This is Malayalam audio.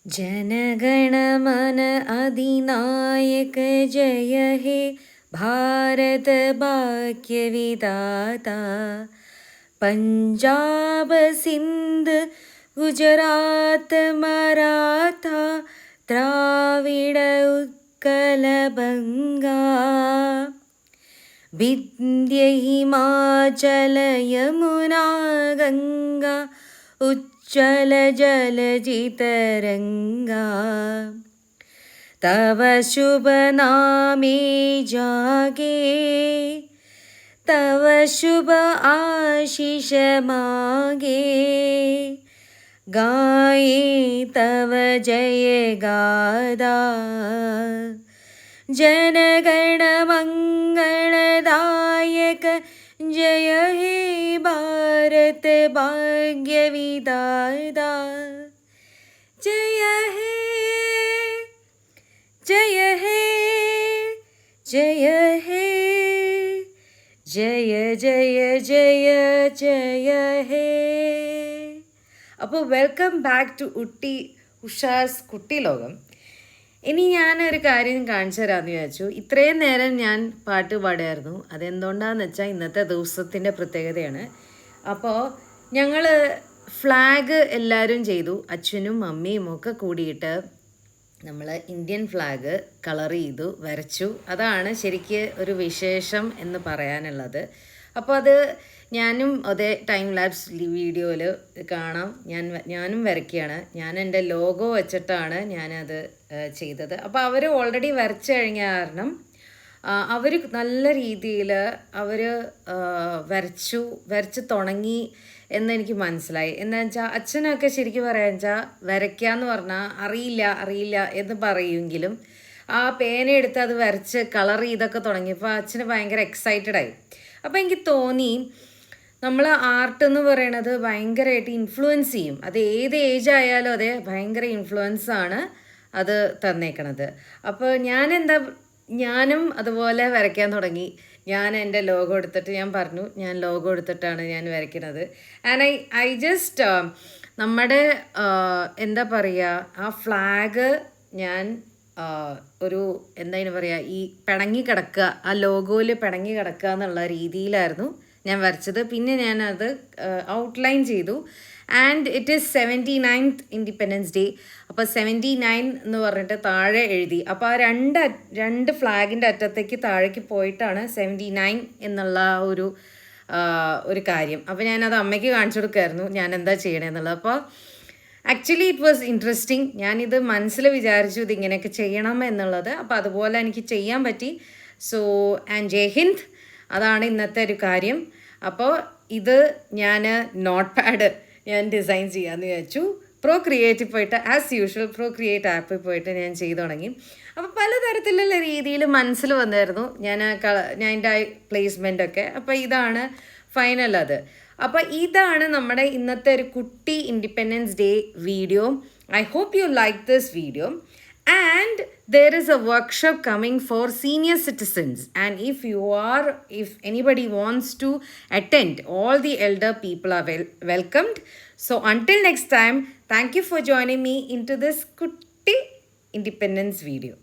जनगण मन अधिनायक जय हे भारत भाग्य विधाता। पंजाब सिंध गुजरात मराठा द्राविड़ उत्कल बंगा। विंध्य हिमाचल यमुना गंगा उच्चल जलधि तरंगा। तव शुभ नामे जागे तव शुभ आशीष मागे। गाये तव जय गादा जनगण मंगलदायक जय हे भारत भाग्य विधाता। जय हे जय हे जय हे जय जय जय जय हे. അപ്പോൾ വെൽക്കം ബാക്ക് ടു ഉഷാസ് കുട്ടി ലോകം. ഇനി ഞാനൊരു കാര്യം കാണിച്ചു തരാമെന്ന് വിചാരിച്ചു. ഇത്രയും നേരം ഞാൻ പാട്ട് പാടുമായിരുന്നു. അതെന്തുകൊണ്ടാണെന്ന് വെച്ചാൽ ഇന്നത്തെ ദിവസത്തിൻ്റെ പ്രത്യേകതയാണ്. അപ്പോൾ ഞങ്ങൾ ഫ്ലാഗ് എല്ലാവരും ചെയ്തു. അച്ഛനും മമ്മിയും ഒക്കെ കൂടിയിട്ട് നമ്മൾ ഇന്ത്യൻ ഫ്ലാഗ് കളർ ചെയ്തു, വരച്ചു. അതാണ് ശരിക്ക് ഒരു വിശേഷം എന്ന് പറയാനുള്ളത്. അപ്പോൾ അത് ഞാനും അതേ ടൈം ലാപ്സ് വീഡിയോയിൽ കാണാം. ഞാനും വരയ്ക്കുകയാണ്. ഞാൻ എൻ്റെ ലോഗോ വെച്ചിട്ടാണ് ഞാനത് ചെയ്തത്. അപ്പോൾ അവർ ഓൾറെഡി വരച്ചു കഴിഞ്ഞ കാരണം അവർ നല്ല രീതിയിൽ അവർ വരച്ച് തുടങ്ങി എന്നെനിക്ക് മനസ്സിലായി. എന്താണെന്ന് വെച്ചാൽ അച്ഛനൊക്കെ ശരിക്കും പറയാന്ന് വെച്ചാൽ വരയ്ക്കാന്ന് പറഞ്ഞാൽ അറിയില്ല എന്ന് പറയുമെങ്കിലും ആ പേനയെടുത്ത് അത് വരച്ച് കളർ ചെയ്തൊക്കെ തുടങ്ങിയപ്പോൾ അച്ഛന് ഭയങ്കര എക്സൈറ്റഡായി. അപ്പോൾ എനിക്ക് തോന്നി നമ്മൾ ആർട്ട് എന്ന് പറയണത് ഭയങ്കരമായിട്ട് ഇൻഫ്ലുവൻസ് ചെയ്യും. അത് ഏത് ഏജ് ആയാലും അതെ ഭയങ്കര ഇൻഫ്ലുവൻസാണ് അത് തന്നേക്കണത്. അപ്പോൾ ഞാനും അതുപോലെ വരയ്ക്കാൻ തുടങ്ങി. ഞാൻ എൻ്റെ ലോഗോ എടുത്തിട്ട് ഞാൻ പറഞ്ഞു ഞാൻ ലോഗോ എടുത്തിട്ടാണ് ഞാൻ വരയ്ക്കുന്നത്. ആൻഡ് ഐ ജസ്റ്റ് നമ്മുടെ എന്താ പറയുക ആ ഫ്ലാഗ് ഞാൻ ഒരു എന്താ പറയുക ഈ പിണങ്ങി കിടക്കുക, ആ ലോഗോയിൽ പിണങ്ങി കിടക്കുക എന്നുള്ള രീതിയിലായിരുന്നു ഞാൻ വരച്ചത്. പിന്നെ ഞാനത് ഔട്ട്ലൈൻ ചെയ്തു. And it is 79th independence day. അപ്പോൾ 79 എന്ന് പറഞ്ഞിട്ട് താഴെ എഴുതി. അപ്പോൾ ആ രണ്ട് ഫ്ലാഗിൻ്റെ അറ്റത്തേക്ക് താഴേക്ക് പോയിട്ടാണ് 79 എന്നുള്ള ഒരു കാര്യം. അപ്പോൾ ഞാനത് അമ്മയ്ക്ക് കാണിച്ചു കൊടുക്കുമായിരുന്നു ഞാൻ എന്താ ചെയ്യണമെന്നുള്ളത്. അപ്പോൾ ആക്ച്വലി ഇറ്റ് വാസ് ഇൻട്രസ്റ്റിംഗ്. ഞാനിത് മനസ്സിൽ വിചാരിച്ചു ഇതിങ്ങനെയൊക്കെ ചെയ്യണം എന്നുള്ളത്. അപ്പോൾ അതുപോലെ എനിക്ക് ചെയ്യാൻ പറ്റി. സോ ആൻഡ് ജയ് ഹിന്ദ്. അതാണ് ഇന്നത്തെ ഒരു കാര്യം. അപ്പോൾ ഇത് ഞാൻ നോട്ട് പാഡ് ഞാൻ ഡിസൈൻ ചെയ്യാമെന്ന് വിചാരിച്ചു. ക്രിയേറ്റിൽ പോയിട്ട് ആസ് യൂഷ്വൽ ക്രിയേറ്റ് ആപ്പിൽ പോയിട്ട് ഞാൻ ചെയ്തു തുടങ്ങി. അപ്പോൾ പലതരത്തിലുള്ള രീതിയിൽ മനസ്സിൽ വന്നായിരുന്നു ഞാൻ അതിൻ്റെ പ്ലേസ്മെൻ്റൊക്കെ. അപ്പോൾ ഇതാണ് ഫൈനൽ അത്. അപ്പോൾ ഇതാണ് നമ്മുടെ ഇന്നത്തെ ഒരു കുട്ടി independence day video. I hope you like this video. And there is a workshop coming for senior citizens, and if anybody wants to attend, all the elder people are welcomed. So until next time, thank you for joining me into this kutti independence video.